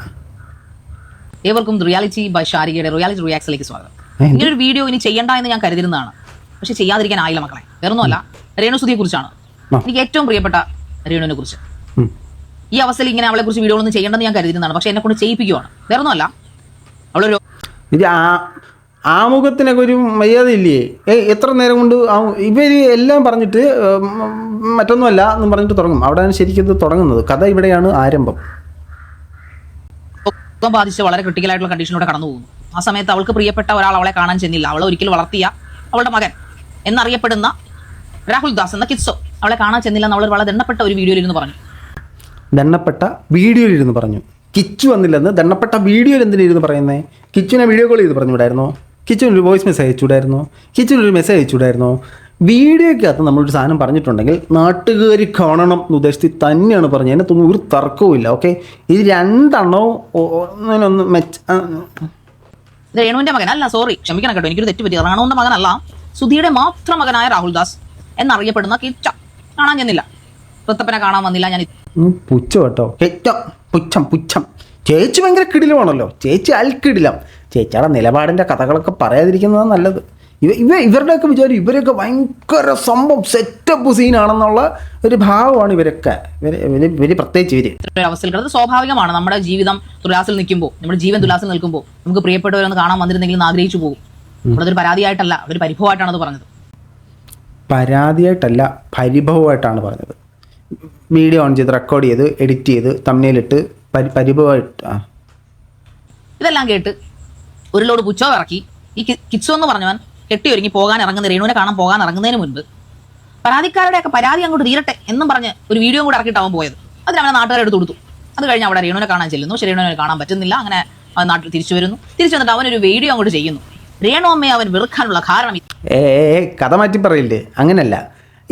ഏവർക്കും റിയാലിറ്റി ബൈ ഷാരികയുടെ റിയാലിറ്റി റിയാക്സിലേക്ക് സ്വാഗതം. ഇങ്ങനൊരു വീഡിയോ ഇനി ചെയ്യണ്ട എന്ന് ഞാൻ കരുതിരുന്നതാണ്, പക്ഷെ ചെയ്യാതിരിക്കാനായില്ല മക്കളെ. വേറൊന്നുമല്ല, രേണുസുധിയെ കുറിച്ചാണ് എനിക്ക് ഏറ്റവും പ്രിയപ്പെട്ട. രേണുവിനെ കുറിച്ച് ഈ അവസ്ഥയിൽ ഇങ്ങനെ അവളെ കുറിച്ച് വീഡിയോ ഒന്നും ചെയ്യേണ്ടെന്ന് ഞാൻ കരുതിരുന്നതാണ്, പക്ഷെ എന്നെ കൊണ്ട് ചെയ്യിപ്പിക്കുവാണ്. വേറൊന്നുമല്ല, അവളൊരു ഇത് ആമുഖത്തിനൊക്കെ ഒരു മര്യാദയില്ലേ? എത്ര നേരം കൊണ്ട് ഇവർ എല്ലാം പറഞ്ഞിട്ട് മറ്റൊന്നുമല്ല എന്നും പറഞ്ഞിട്ട് തുടങ്ങും. അവിടെയാണ് ശരിക്കും ഇത് തുടങ്ങുന്നത്. കഥ ഇവിടെയാണ് ആരംഭം. ബാധിച്ച് വളരെ ക്രിട്ടിക്കലായിട്ടുള്ള കണ്ടീഷനിലൂടെ കടന്നു പോകുന്നു. ആ സമയത്ത് അവൾക്ക് പ്രിയപ്പെട്ട ഒരാൾ അവളെ കാണാൻ ചെന്നില്ല. അവളെ ഒരിക്കൽ വളർത്തിയ അവളുടെ മകൻ എന്നറിയപ്പെടുന്ന രാഹുൽ ദാസ് എന്ന കിറ്റ്സോ അവളെ കാണാൻ ചെന്നില്ല എന്ന് അവൾ വളരെ ദണ്ണപ്പെട്ട ഒരു വീഡിയോയിലിരുന്ന് പറഞ്ഞു. ദണ്ണപ്പെട്ട വീഡിയോയിലിരുന്ന് പറഞ്ഞു. കിച്ചു വന്നില്ലെന്ന് ദണ്ണപ്പെട്ട വീഡിയോയിൽ എന്തിനിരുന്ന് പറയുന്നത്? കിച്ചുവിനെ വീഡിയോ കോൾ ചെയ്ത് പറഞ്ഞു വിടായിരുന്നോ? കിച്ചുവിനൊരു വോയിസ് മെസ്സേജ് അയച്ചുവിടായിരുന്നോ? കിച്ചുവിനൊരു മെസ്സേജ് അയച്ചുവിടായിരുന്നോ? വീഡിയോയ്ക്കകത്ത് നമ്മളൊരു സാധനം പറഞ്ഞിട്ടുണ്ടെങ്കിൽ നാട്ടുകാർ കാണണം എന്ന് ഉദ്ദേശിച്ച് തന്നെയാണ് പറഞ്ഞത്. അതിനകത്തൊന്നും ഒരു തർക്കവും. ഓക്കെ, ഇത് രണ്ടെണ്ണവും ഒന്നിനൊന്ന് ഇത് രേണുവിന്റെ മകനല്ല, സോറി ക്ഷമിക്കണം കേട്ടോ, എനിക്കൊരു തെറ്റ് പറ്റി. റേണുവിന്റെ മകനല്ല, സുധിയുടെ മാത്രം മകനായ രാഹുൽ ദാസ് എന്നറിയപ്പെടുന്ന കിച്ച കാണാൻ ചെന്നില്ല. ഋത്തപ്പനെ കാണാൻ വന്നില്ല. ഞാൻ പുച്ഛം കേട്ടോ, പുച്ഛം പുച്ഛം. ചേച്ചി ഭയങ്കര കിടിലമാണല്ലോ, ചേച്ചി അൽക്കിടിലം. ചേച്ചിയുടെ നിലപാടിൻ്റെ കഥകളൊക്കെ പറയാതിരിക്കുന്നതാണ് നല്ലത്. ഇവരുടെയൊക്കെ വിചാരം ഇവരൊക്കെ ഭയങ്കര സംഭവം സെറ്റപ്പ് സീനാണെന്നുള്ള ഒരു ഭാവമാണ് ഇവരൊക്കെ. ഇവർ പ്രത്യേകിച്ച് ഇവർ അവസ്ഥയിൽ കിടന്നത് സ്വാഭാവികമാണ്. നമ്മുടെ ജീവിതം തുലാസിൽ നിൽക്കുമ്പോൾ, നമ്മുടെ ജീവൻ തുലാസിൽ നിൽക്കുമ്പോൾ നമുക്ക് പ്രിയപ്പെട്ടവരൊന്ന് കാണാൻ വന്നിരുന്നെങ്കിൽ ആഗ്രഹിച്ചു പോകും. നമ്മളതൊരു പരാതിയായിട്ടല്ല, ഒരു പരിഭവമായിട്ടാണ് അത് പറഞ്ഞത്. പരാതിയായിട്ടല്ല, പരിഭവമായിട്ടാണ് പറഞ്ഞത്. വീഡിയോ ഓൺ ചെയ്ത് റെക്കോർഡ് ചെയ്ത് എഡിറ്റ് ചെയ്ത് തമ്മിലിട്ട് പരിഭവമായിട്ട്. ഇതെല്ലാം കേട്ട് ഒരു ലോഡ് പുച്ഛോ ഇറക്കി ഈ കിച്ചു എന്ന് പറഞ്ഞവൻ കെട്ടിയൊരുങ്ങി പോകാൻ ഇറങ്ങുന്ന രേണുവിനെ കാണാൻ പോകാൻ ഇറങ്ങുന്നതിന് മുൻപ് പരാതിക്കാരുടെയൊക്കെ പരാതി അങ്ങോട്ട് തീരട്ടെ എന്നും പറഞ്ഞ് ഒരു വീഡിയോ കൂടെ ഇറക്കിയിട്ടാവും പോയത്. അതിന് അവനെ നാട്ടുകാരെടുത്ത് കൊടുത്തു. അത് കഴിഞ്ഞ് അവിടെ രേണുവിനെ കാണാൻ ചെല്ലുന്നു. പക്ഷേ രേണുവിനെ കാണാൻ പറ്റുന്നില്ല. അങ്ങനെ അവൻ നാട്ടിൽ തിരിച്ചു വരുന്നു. തിരിച്ചു വന്നിട്ട് അവനൊരു വീഡിയോ അങ്ങോട്ട് ചെയ്യുന്നു. രേണു അമ്മയെ അവൻ വെറുക്കാനുള്ള കാരണം കഥ മാറ്റി പറയില്ലേ, അങ്ങനല്ല.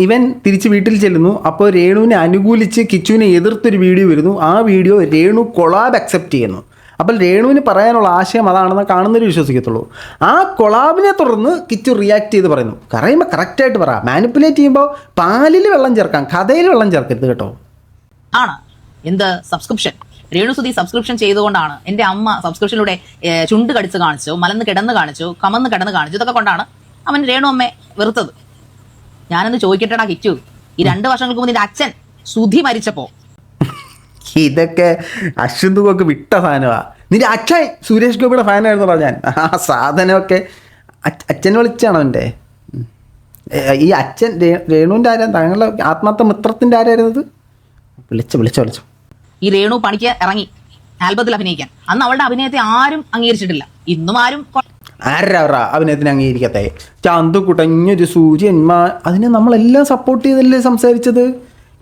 ഇവൻ തിരിച്ച് വീട്ടിൽ ചെല്ലുന്നു. അപ്പോൾ രേണുവിനെ അനുകൂലിച്ച് കിച്ചുവിനെ എതിർത്തൊരു വീഡിയോ വരുന്നു. ആ വീഡിയോ രേണു കൊളാബ് അക്സെപ്റ്റ് ചെയ്യുന്നു. അപ്പോൾ രേണുവിന് പറയാനുള്ള ആശയം അതാണെന്ന് കാണുന്നവർ വിശ്വസിക്കത്തുള്ളൂ. ആ കൊളാബിനെ തുടർന്ന് കിച്ചു റിയാക്ട് ചെയ്ത് പറയുന്നു. പറയുമ്പോൾ കറക്റ്റായിട്ട് പറ. മാനിപ്പുലേറ്റ് ചെയ്യുമ്പോൾ പാലിൽ വെള്ളം ചേർക്കാം, കഥയിൽ വെള്ളം ചേർക്കരുത് കേട്ടോ. ആണ് എന്ത് സബ്സ്ക്രിപ്ഷൻ. രേണുസുതി സബ്സ്ക്രിപ്ഷൻ ചെയ്തുകൊണ്ടാണ് എൻ്റെ അമ്മ സബ്സ്ക്രിപ്ഷനിലൂടെ ചുണ്ട് കടിച്ച് കാണിച്ചു, മലന്ന് കിടന്ന് കാണിച്ചു, കമന്ന് കിടന്ന് കാണിച്ചു. ഇതൊക്കെ കൊണ്ടാണ് അവൻ രേണു അമ്മയെ വെറുത്തത്. ഞാനൊന്ന് ചോദിക്കട്ടെടാ കിച്ചു, ഈ 2 വർഷങ്ങൾക്ക് മുമ്പ് നിന്റെ അച്ഛൻ സുധി മരിച്ചപ്പോ ഇതൊക്കെ അശ്വന്തുകൊക്കെ വിട്ട സാധനമാണ്. നിന്റെ അച്ഛൻ സുരേഷ് ഗോപിയുടെ ഫാനായിരുന്നു ഞാൻ. ആ സാധനമൊക്കെ അച്ഛനെ വിളിച്ചാണോ എൻ്റെ ഈ അച്ഛൻ? രേണുവിൻ്റെ ആരാ? താങ്കളുടെ ആത്മാർത്ഥ മിത്രത്തിൻ്റെ ആരായിരുന്നത്? വിളിച്ചോ. ഈ രേണു പണിക്ക് ഇറങ്ങി ആൽബത്തിൽ അഭിനയിക്കാൻ. അന്ന് അവളുടെ അഭിനയത്തെ ആരും അംഗീകരിച്ചിട്ടില്ല. ഇന്നും ആരും ആരാ അഭിനയത്തിന് അംഗീകരിക്കത്തെ? ചന്തു കുട്ടഞ്ഞൊരു സൂര്യന്മാ, അതിനെ നമ്മളെല്ലാം സപ്പോർട്ട് ചെയ്തല്ലേ സംസാരിച്ചത്.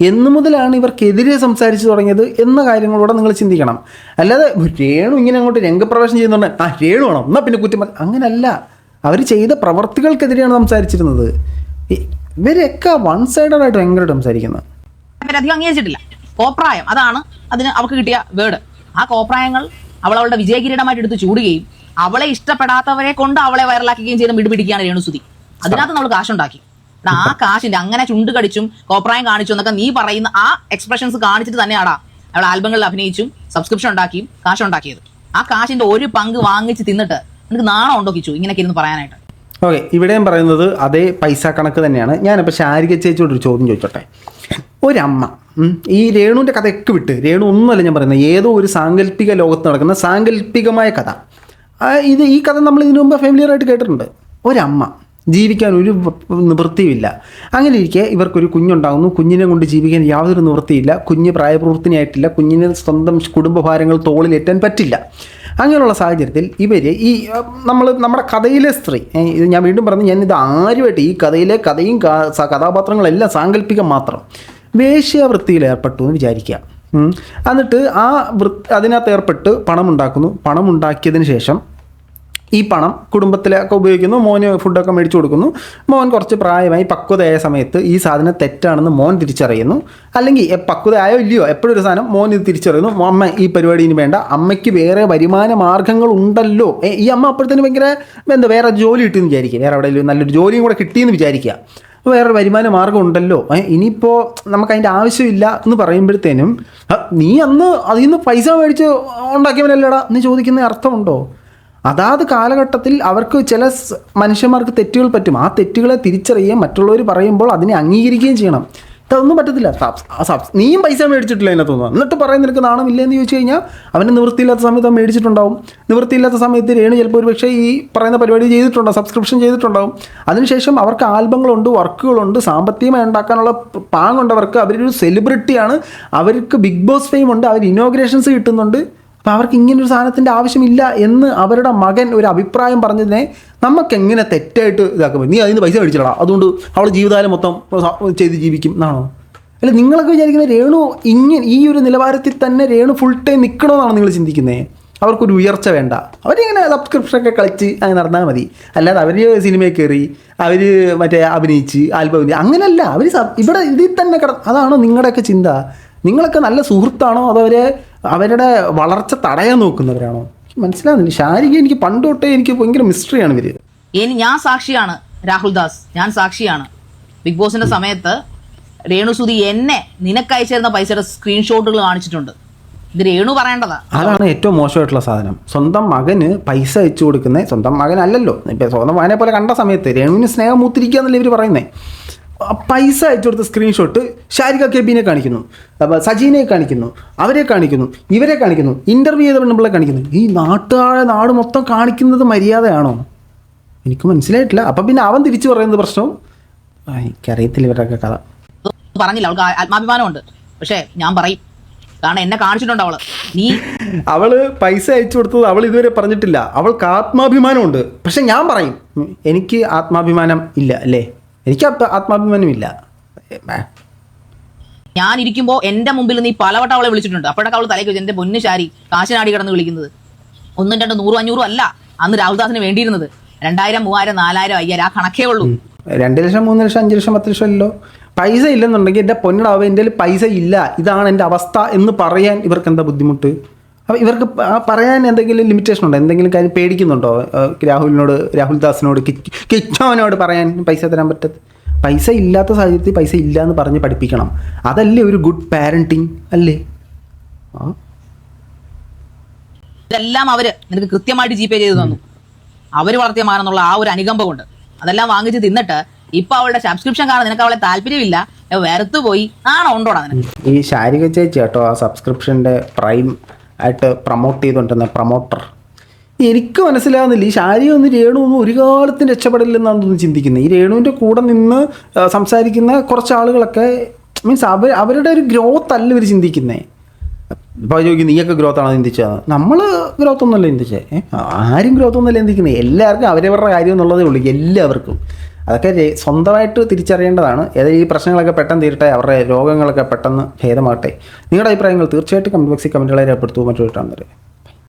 എന്നു മുതലാണ് ഇവർക്കെതിരെ സംസാരിച്ചു തുടങ്ങിയത് എന്ന കാര്യങ്ങളൂടെ നിങ്ങൾ ചിന്തിക്കണം. അല്ലാതെ രേണു ഇങ്ങനെ അങ്ങോട്ട് രംഗപ്രവേശനം ചെയ്യുന്നുണ്ട്, രേണു വേണം എന്നാൽ പിന്നെ കുറ്റം. അങ്ങനല്ല, അവർ ചെയ്ത പ്രവർത്തികൾക്കെതിരെയാണ് സംസാരിച്ചിരുന്നത്. ഇവരൊക്കെ വൺ സൈഡഡായിട്ട് ഭയങ്കരമായിട്ട് സംസാരിക്കുന്നത്. അധികം അംഗീകരിച്ചിട്ടില്ല. കോപ്രായം, അതാണ് അതിന് അവൾക്ക് കിട്ടിയ വേർഡ്. ആ കോപ്രായങ്ങൾ അവളുടെ വിജയകിരീടമായിട്ട് എടുത്ത് ചൂടുകയും അവളെ ഇഷ്ടപ്പെടാത്തവരെ കൊണ്ട് അവളെ വൈറലാക്കുകയും ചെയ്ത് മിടിപിടിക്കുകയാണ് രേണുസുതി. അതിനകത്ത് നമ്മൾ കാശുണ്ടാക്കി. ആ കാശിന്റെ അങ്ങനെ ചുണ്ട് കടിച്ചും കോപ്രായം കാണിച്ചു എന്നൊക്കെ നീ പറയുന്ന ആ എക്സ്പ്രഷൻസ് കാണിച്ചിട്ട് തന്നെയാടാ അവൾ ആൽബങ്ങളിൽ അഭിനയിച്ചും സബ്സ്ക്രിപ്ഷൻ ഉണ്ടാക്കിയും കാശുണ്ടാക്കിയത്. ആ കാശിന്റെ ഒരു പങ്ക് വാങ്ങിച്ച് തിന്നിട്ട് നിനക്ക് നാണം ഉണ്ടോ കിച്ചു ഇങ്ങനെയൊക്കെ ഇരുന്ന് പറയാനായിട്ട്? ഓക്കെ, ഇവിടെയും പറയുന്നത് അതേ പൈസ കണക്ക് തന്നെയാണ്. ഞാനിപ്പോൾ ശാരിക ചേച്ചിയോടൊരു ചോദ്യം ചോദിച്ചോട്ടെ. ഒരമ്മ ഈ രേണുവിൻ്റെ കഥയൊക്കെ വിട്ട്, രേണു ഒന്നുമല്ല ഞാൻ പറയുന്നത്, ഏതോ ഒരു സാങ്കല്പിക ലോകത്ത് നടക്കുന്ന സാങ്കല്പികമായ കഥ. ഈ കഥ നമ്മൾ ഇതിനു മുമ്പ് ഫെമിലിയറായിട്ട് കേട്ടിട്ടുണ്ട്. ഒരമ്മ ജീവിക്കാൻ ഒരു നിവൃത്തിയുമില്ല. അങ്ങനെ ഇരിക്കെ ഇവർക്കൊരു കുഞ്ഞുണ്ടാകുന്നു. കുഞ്ഞിനെ കൊണ്ട് ജീവിക്കാൻ യാതൊരു നിവൃത്തിയില്ല. കുഞ്ഞ് പ്രായപൂർത്തിയായിട്ടില്ല. കുഞ്ഞിന് സ്വന്തം കുടുംബഭാരങ്ങൾ തോളിലേറ്റാൻ പറ്റില്ല. അങ്ങനെയുള്ള സാഹചര്യത്തിൽ ഇവർ ഈ നമ്മുടെ കഥയിലെ സ്ത്രീ, ഇത് ഞാൻ വീണ്ടും പറഞ്ഞു, ഞാനിത് ആരുമായിട്ട് ഈ കഥയിലെ കഥയും കഥാപാത്രങ്ങളെല്ലാം സാങ്കല്പികം മാത്രം, വേശ്യാവൃത്തിയിൽ ഏർപ്പെട്ടു എന്ന് വിചാരിക്കുക. എന്നിട്ട് അതിനകത്ത് ഏർപ്പെട്ട് പണമുണ്ടാക്കുന്നു. പണമുണ്ടാക്കിയതിന് ശേഷം ഈ പണം കുടുംബത്തിലൊക്കെ ഉപയോഗിക്കുന്നു. മോന് ഫുഡൊക്കെ മേടിച്ചു കൊടുക്കുന്നു. മോൻ കുറച്ച് പ്രായമായി പക്വതയായ സമയത്ത് ഈ സാധനം തെറ്റാണെന്ന് മോൻ തിരിച്ചറിയുന്നു. അല്ലെങ്കിൽ പക്വതയായോ ഇല്ലയോ എപ്പോഴും ഒരു സാധനം മോൻ ഇത് തിരിച്ചറിയുന്നു. അമ്മ ഈ പരിപാടി ഇനി വേണ്ട, അമ്മയ്ക്ക് വേറെ വരുമാന മാർഗ്ഗങ്ങൾ ഉണ്ടല്ലോ. ഈ അമ്മ അപ്പോഴത്തേന് ഭയങ്കര വേറെ ജോലി കിട്ടിയെന്ന് വിചാരിക്കുക, വേറെ എവിടെയെങ്കിലും നല്ലൊരു ജോലിയും കൂടെ കിട്ടിയെന്ന് വിചാരിക്കുക. വേറെ വരുമാന മാർഗ്ഗം ഉണ്ടല്ലോ, ഇനിയിപ്പോൾ നമുക്ക് അതിൻ്റെ ആവശ്യമില്ല എന്ന് പറയുമ്പോഴത്തേനും നീ അന്ന് അതിൽ നിന്ന് പൈസ മേടിച്ച് ഉണ്ടാക്കിയവനല്ലേടാ എന്ന് ചോദിക്കുന്ന അർത്ഥമുണ്ടോ? അതാത് കാലഘട്ടത്തിൽ അവർക്ക് ചില മനുഷ്യന്മാർക്ക് തെറ്റുകൾ പറ്റും. ആ തെറ്റുകളെ തിരിച്ചറിയുകയും മറ്റുള്ളവർ പറയുമ്പോൾ അതിനെ അംഗീകരിക്കുകയും ചെയ്യണം. ഇതൊന്നും പറ്റത്തില്ല. നീയും പൈസ മേടിച്ചിട്ടില്ല എന്നെ തോന്നുന്നു. എന്നിട്ട് പറയാൻ നിനക്ക് നാണമില്ല എന്ന് ചോദിച്ചു കഴിഞ്ഞാൽ അവന് നിവൃത്തിയില്ലാത്ത സമയത്ത് അവൻ മേടിച്ചിട്ടുണ്ടാവും. നിവൃത്തിയില്ലാത്ത സമയത്ത് രേണു ചിലപ്പോൾ ഒരു പക്ഷേ ഈ പറയുന്ന പരിപാടി ചെയ്തിട്ടുണ്ടാവും, സബ്സ്ക്രിപ്ഷൻ ചെയ്തിട്ടുണ്ടാവും. അതിനുശേഷം അവർക്ക് ആൽബങ്ങളുണ്ട്, വർക്കുകളുണ്ട്, സാമ്പത്തികമായി ഉണ്ടാക്കാനുള്ള പാങ്ങുണ്ടവർക്ക്. അവരൊരു സെലിബ്രിറ്റിയാണ്, അവർക്ക് ബിഗ് ബോസ് ഫെയിം ഉണ്ട്, അവർ ഇനോഗ്രേഷൻസ് കിട്ടുന്നുണ്ട്. അപ്പോൾ അവർക്ക് ഇങ്ങനൊരു സാധനത്തിൻ്റെ ആവശ്യമില്ല എന്ന് അവരുടെ മകൻ ഒരു അഭിപ്രായം പറഞ്ഞതിനെ നമുക്കെങ്ങനെ തെറ്റായിട്ട് ഇതാക്കാൻ പറ്റും? നീ അതിന് പൈസ മേടിച്ചിടാ, അതുകൊണ്ട് അവൾ ജീവിതകാലം മൊത്തം ചെയ്ത് ജീവിക്കും എന്നാണോ? അല്ല, നിങ്ങളൊക്കെ വിചാരിക്കുന്നത് രേണു ഈ ഒരു നിലവാരത്തിൽ തന്നെ രേണു ഫുൾ ടൈം നിൽക്കണമെന്നാണ് നിങ്ങൾ ചിന്തിക്കുന്നത്? അവർക്കൊരു ഉയർച്ച വേണ്ട. അവരിങ്ങനെ സബ്സ്ക്രിപ്ഷനൊക്കെ കളിച്ച് അങ്ങനെ നടന്നാൽ മതി. അല്ലാതെ അവർ സിനിമയിൽ കയറി അവർ മറ്റേ അഭിനയിച്ച് ആൽബം അങ്ങനെയല്ല. അവർ ഇവിടെ ഇതിൽ തന്നെ അതാണോ നിങ്ങളുടെയൊക്കെ ചിന്ത? നിങ്ങളൊക്കെ നല്ല സുഹൃത്താണോ അതോ അവരുടെ വളർച്ച തടയാൻ നോക്കുന്നവരാണോ? മനസ്സിലാകുന്നില്ല. ശാരിക എനിക്ക് പണ്ട് തൊട്ടേ എനിക്ക് ഭയങ്കര മിസ്റ്ററിയാണ് ഇവർ. ഞാൻ സാക്ഷിയാണ് രാഹുൽ ദാസ്, ഞാൻ സാക്ഷിയാണ്. ബിഗ് ബോസിന്റെ സമയത്ത് രേണുസുതി എന്നെ നിനക്കയച്ചിരുന്ന പൈസയുടെ സ്ക്രീൻഷോട്ടുകൾ കാണിച്ചിട്ടുണ്ട്. ഇത് രേണു പറയേണ്ടതാ. അതാണ് ഏറ്റവും മോശമായിട്ടുള്ള സാധനം. സ്വന്തം മകന് പൈസ അയച്ചു കൊടുക്കുന്നത്, സ്വന്തം മകനല്ലല്ലോ, ഇപ്പം സ്വന്തം മകനെ പോലെ കണ്ട സമയത്ത് രേണുവിന് സ്നേഹം മൂത്തിരിക്കുക എന്നല്ലേ ഇവർ പറയുന്നത്. പൈസ അയച്ചു കൊടുത്ത സ്ക്രീൻഷോട്ട് ഷാരിക കെബിനെ കാണിക്കുന്നു, സജീനെ കാണിക്കുന്നു, അവരെ കാണിക്കുന്നു, ഇവരെ കാണിക്കുന്നു, ഇൻ്റർവ്യൂ ചെയ്ത പെണ്ണുമ്പിളെ കാണിക്കുന്നു. ഈ നാട് മൊത്തം കാണിക്കുന്നത് മര്യാദയാണോ? എനിക്ക് മനസ്സിലായിട്ടില്ല. അപ്പം പിന്നെ അവൻ തിരിച്ചു പറയുന്നത് പ്രശ്നവും എനിക്കറിയത്തില്ല ഇവരുടെയൊക്കെ കഥ. പറഞ്ഞില്ല, അവൾക്ക് ആത്മാഭിമാനമുണ്ട്. പക്ഷേ ഞാൻ പറയും, കാരണം എന്നെ കാണിച്ചിട്ടുണ്ട് അവള് പൈസ അയച്ചു കൊടുത്തത് അവൾ ഇതുവരെ പറഞ്ഞിട്ടില്ല. അവൾക്ക് ആത്മാഭിമാനമുണ്ട്. പക്ഷെ ഞാൻ പറയും എനിക്ക് ആത്മാഭിമാനം ഇല്ല അല്ലേ? എനിക്ക് ആത്മാഭിമാനം ഇല്ല. ഞാൻ ഇരിക്കുമ്പോൾ എന്റെ മുമ്പിൽ നീ പലവട്ടം അവളെ വിളിച്ചിട്ടുണ്ട്. അപ്പോഴൊക്കെ അവൾ തലയ്ക്ക് വെച്ച് എന്റെ പൊന്നു ശാരി കാശിനാടി കിടന്ന് വിളിക്കുന്നത് 1, 2, 100, 500 അല്ല അന്ന് രാഹുൽ ദാസിന് വേണ്ടിയിരുന്നത്. 2000, 3000, 4000, 5000 ആ കണക്കേ ഉള്ളൂ. 2 ലക്ഷം, 3 ലക്ഷം, 5 ലക്ഷം, 10 ലക്ഷം അല്ലല്ലോ. പൈസ ഇല്ലെന്നുണ്ടെങ്കിൽ എൻ്റെ പൊന്നിടാവ് എൻ്റെ പൈസ ഇല്ല, ഇതാണ് എൻ്റെ അവസ്ഥ എന്ന് പറയാൻ ഇവർക്ക് എന്താ ബുദ്ധിമുട്ട്? അപ്പോൾ ഇവർക്ക് പറയാൻ എന്തെങ്കിലും ലിമിറ്റേഷൻ ഉണ്ടോ? എന്തെങ്കിലും കാര്യം പേടിക്കുന്നുണ്ടോ? രാഹുൽ ദാസിനോട്, കിച്ചോനോട് പറയാൻ പൈസ തരാൻ പറ്റത്ത്? പൈസ ഇല്ലാത്ത സാഹചര്യത്തിൽ പൈസ ഇല്ല എന്ന് പറഞ്ഞ് പഠിപ്പിക്കണം. അതല്ലേ ഒരു ഗുഡ് പാരൻറ്റിങ് അല്ലേ? ഇതെല്ലാം അവര് നിനക്ക് കൃത്യമായിട്ട് GPay ചെയ്തു തന്നു. അവര് വളർത്തിയ മകനെന്നുള്ള ആ ഒരു അനുകമ്പ കൊണ്ട് അതെല്ലാം വാങ്ങിച്ച് തിന്നിട്ട് ഇപ്പൊ അവളുടെ സബ്സ്ക്രിപ്ഷൻ കാരണം നിനക്ക് അവളെ താല്പര്യമില്ല, വെറുത്തു പോയി. ആണോ ഉണ്ടോടാ നിനക്ക്? ഈ ശാരിക ചേച്ചി കേട്ടോ ആ സബ്സ്ക്രിപ്ഷൻ്റെ പ്രൈം ആയിട്ട് പ്രൊമോട്ട് ചെയ്തുകൊണ്ടിരുന്ന പ്രൊമോട്ടർ. എനിക്ക് മനസ്സിലാകുന്നില്ല. ഈ ശാരിക ഒന്നും രേണു ഒന്നും ഒരു കാലത്തും രക്ഷപ്പെടില്ലെന്നാണ് തോന്നുന്നു ചിന്തിക്കുന്നത്. ഈ രേണുവിൻ്റെ കൂടെ നിന്ന് സംസാരിക്കുന്ന കുറച്ച് ആളുകളൊക്കെ മീൻസ് അവരുടെ ഒരു ഗ്രോത്ത് അല്ല ഇവർ ചിന്തിക്കുന്നത്. ഇപ്പോൾ ചോദിക്കും നീയൊക്കെ ഗ്രോത്ത് ആണോ ചിന്തിച്ചത്? നമ്മൾ ഗ്രോത്ത് ഒന്നുമല്ല ചിന്തിച്ചേ. ആരും ഗ്രോത്ത് ഒന്നുമല്ല ചിന്തിക്കുന്നത്. എല്ലാവർക്കും അവരവരുടെ കാര്യം എന്നുള്ളതേ ഉള്ളൂ. എല്ലാവർക്കും അതൊക്കെ സ്വന്തമായിട്ട് തിരിച്ചറിയേണ്ടതാണ്. ഏതായാലും ഈ പ്രശ്നങ്ങളൊക്കെ പെട്ടെന്ന് തീരട്ടെ, അവരുടെ രോഗങ്ങളൊക്കെ പെട്ടെന്ന് ഭേദമാകട്ടെ. നിങ്ങളുടെ അഭിപ്രായങ്ങൾ തീർച്ചയായിട്ടും കമൻറ്റ് ബോക്സിൽ കമൻറ്റുകളെ രേഖപ്പെടുത്തൂ. മറ്റൊരു